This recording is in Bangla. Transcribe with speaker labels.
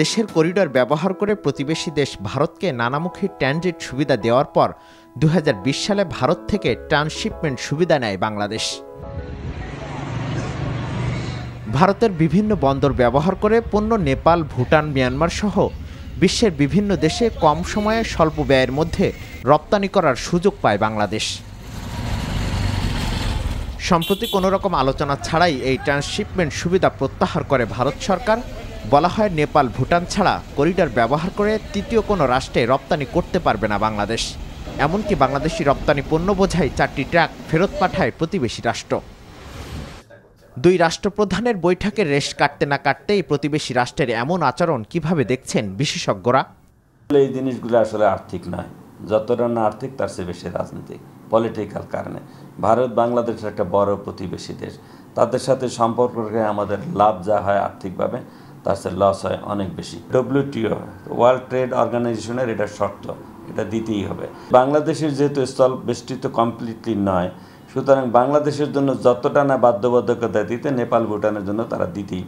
Speaker 1: দেশের করিডর ব্যবহার করে প্রতিবেশী দেশ ভারতকে নানামুখী ট্রানজিট সুবিধা দেওয়ার পর 2020 সালে ভারত থেকে ট্রান্সশিপমেন্ট সুবিধা নেয় বাংলাদেশ। ভারতের বিভিন্ন বন্দর ব্যবহার করে পণ্য নেপাল, ভুটান, মিয়ানমার সহ বিশ্বের বিভিন্ন দেশে কম সময়ে স্বল্প ব্যয়ের মধ্যে রপ্তানি করার সুযোগ পায় বাংলাদেশ। সম্প্রতি কোনো রকম আলোচনা ছাড়াই এই ট্রান্সশিপমেন্ট সুবিধা প্রত্যাহার করে ভারত সরকার। বলা হয়, নেপাল, ভুটান ছাড়া করিডর ব্যবহার করে তৃতীয় কোনো রাষ্ট্রে রপ্তানি করতে পারবে না বাংলাদেশ। এমনকি বাংলাদেশি রপ্তানি পণ্য বোঝাই 4টি ট্রাক ফেরত পাঠায় প্রতিবেশী রাষ্ট্র। দুই রাষ্ট্রপ্রধানের বৈঠকে রেশ কাটতে না কাটতেই প্রতিবেশী রাষ্ট্রের এমন আচরণ কিভাবে দেখছেন বিশেষজ্ঞরা?
Speaker 2: এই জিনিসগুলো আসলে আর্থিক নয়, যতটা না আর্থিক তার চেয়ে বেশি রাজনৈতিক, পলিটিক্যাল কারণে। ভারত বাংলাদেশের একটা বড় প্রতিবেশী দেশ, তাদের সাথে সম্পর্কে আমাদের লাভ যা হয় আর্থিকভাবে তার চেয়ে লস হয় অনেক বেশি। WTO, ওয়ার্ল্ড ট্রেড অর্গানাইজেশনের এটা শর্ত, এটা দিতেই হবে। বাংলাদেশের যেহেতু স্থল বেষ্টিত কমপ্লিটলি নয়, সুতরাং বাংলাদেশের জন্য যতটা না বাধ্যবাধকতা দিতে, নেপাল, ভুটানের জন্য তারা দিতেই পারে।